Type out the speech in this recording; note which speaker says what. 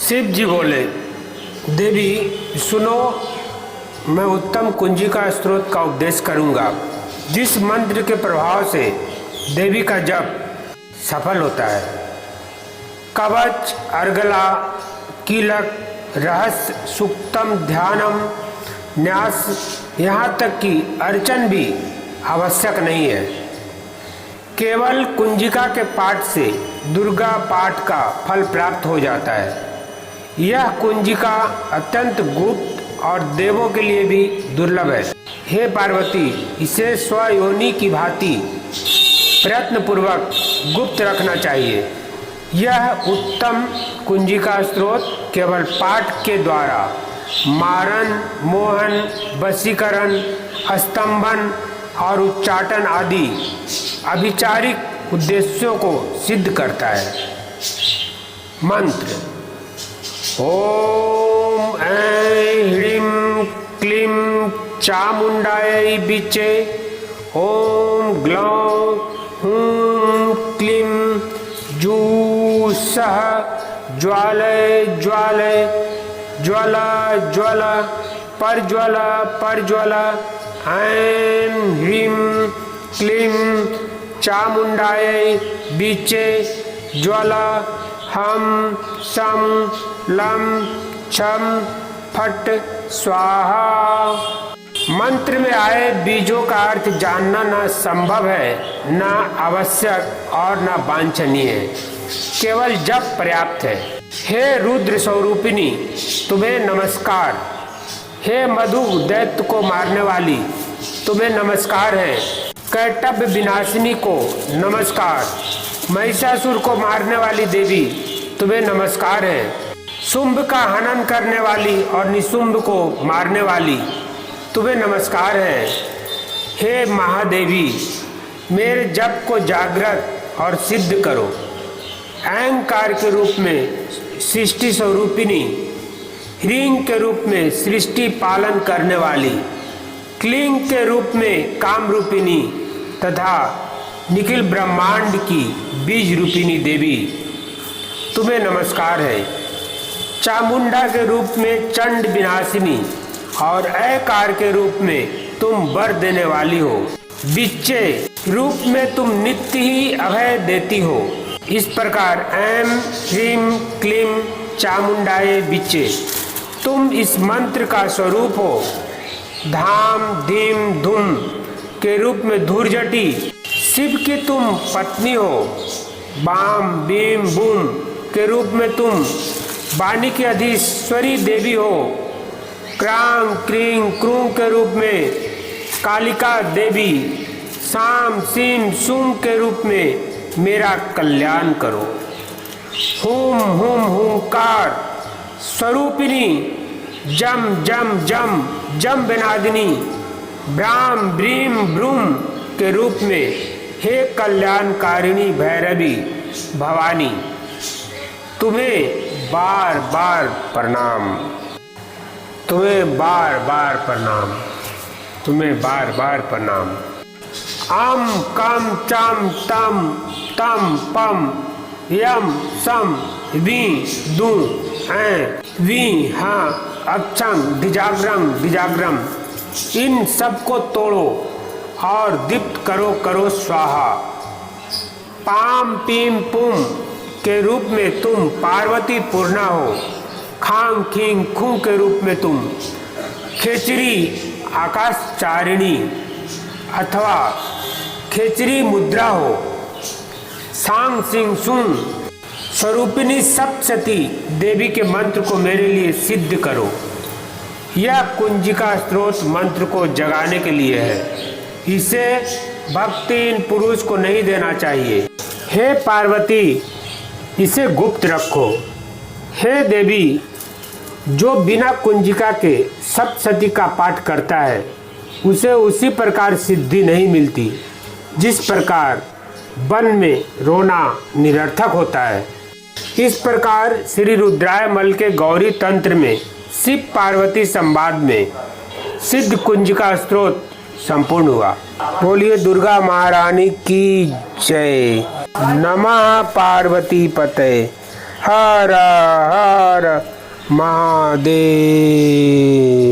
Speaker 1: शिव जी बोले, देवी सुनो, मैं उत्तम कुंजिका स्त्रोत का उपदेश करूंगा, जिस मंत्र के प्रभाव से देवी का जप सफल होता है। कवच, अर्गला, कीलक, रहस्य, सुक्तम, ध्यानम, न्यास, यहाँ तक कि अर्चन भी आवश्यक नहीं है। केवल कुंजिका के पाठ से दुर्गा पाठ का फल प्राप्त हो जाता है। यह कुंजिका अत्यंत गुप्त और देवों के लिए भी दुर्लभ है। हे पार्वती, इसे स्वयोनि की भांति प्रयत्नपूर्वक गुप्त रखना चाहिए। यह उत्तम कुंजिका स्त्रोत केवल पाठ के द्वारा मारन, मोहन, वशीकरण, स्तंभन और उच्चाटन आदि अभिचारिक उद्देश्यों को सिद्ध करता है। मंत्र: ओम ऐं ह्रीं क्लीं चामुंडायै विचे। ओम ग्लौं हूं क्लीं जूसः ज्वालय ज्वालय ज्वला ज्वला परज्वला परज्वला। ऐं ह्रीं क्लीं चामुंडायै विचे ज्वला हम सम लम छम फट स्वाहा। मंत्र में आए बीजों का अर्थ जानना न संभव है, न आवश्यक और न वांछनीय है, केवल जप पर्याप्त है। हे रुद्र स्वरूपिणी, तुम्हें नमस्कार। हे मधु दैत्य को मारने वाली, तुम्हें नमस्कार है। कैटभ विनाशिनी को नमस्कार। महिषासुर को मारने वाली देवी, तुम्हें नमस्कार है। शुंभ का हनन करने वाली और निशुंभ को मारने वाली, तुम्हें नमस्कार है। हे महादेवी, मेरे जप को जागृत और सिद्ध करो। ऐंकार के रूप में सृष्टि स्वरूपिणी, ह्रीं के रूप में सृष्टि पालन करने वाली, क्लीं के रूप में काम रूपिणी तथा निखिल ब्रह्मांड की बीज रूपिणी देवी, तुम्हें नमस्कार है। चामुंडा के रूप में चंड विनाशिनी और ऐकार के रूप में तुम वर देने वाली हो। विच्चे रूप में तुम नित्य ही अभय देती हो। इस प्रकार ऐं ह्रीं क्लीं चामुंडाये विच्चे, तुम इस मंत्र का स्वरूप हो। धाम धीम धूम के रूप में धूर्जटी, शिव की तुम पत्नी हो। बाम बीम बूम के रूप में तुम वाणी की अधीश्वरी देवी हो। क्रां क्रीं क्रूं के रूप में कालिका देवी, साम सीम सूम के रूप में मेरा कल्याण करो। हुम हुम हुंकार स्वरूपिणी, जम जम जम जम विनादिनी, ब्राम ब्रीम ब्रूम के रूप में हे कल्याणकारिणी भैरवी भवानी, तुम्हें बार बार प्रणाम। तुम्हें बार बार प्रणाम। तुम्हें बार बार प्रणाम। अम कम चम तम तम पम यम सम वी दू ऐं वी हाँ अक्षम डिजाग्रम डिजाग्रम, इन सबको तोड़ो और दीप्त करो करो स्वाहा। पाम पीम पुम के रूप में तुम पार्वती पूर्णा हो। खांग खींग खूं के रूप में तुम खेचरी आकाशचारिणी अथवा खेचरी मुद्रा हो। सांग सिंह सुंग स्वरूपिणी सप्तशती देवी के मंत्र को मेरे लिए सिद्ध करो। यह कुंजिका स्त्रोत मंत्र को जगाने के लिए है, इसे भक्तिहीन पुरुष को नहीं देना चाहिए। हे पार्वती, इसे गुप्त रखो। हे देवी, जो बिना कुंजिका के सप्तशती का पाठ करता है उसे उसी प्रकार सिद्धि नहीं मिलती जिस प्रकार वन में रोना निरर्थक होता है। इस प्रकार श्री रुद्रायमल के गौरी तंत्र में शिव पार्वती संवाद में सिद्ध कुंजिका स्त्रोत संपूर्ण हुआ। बोलिए दुर्गा महारानी की जय। नमः पार्वती पते। हर हर महादेव।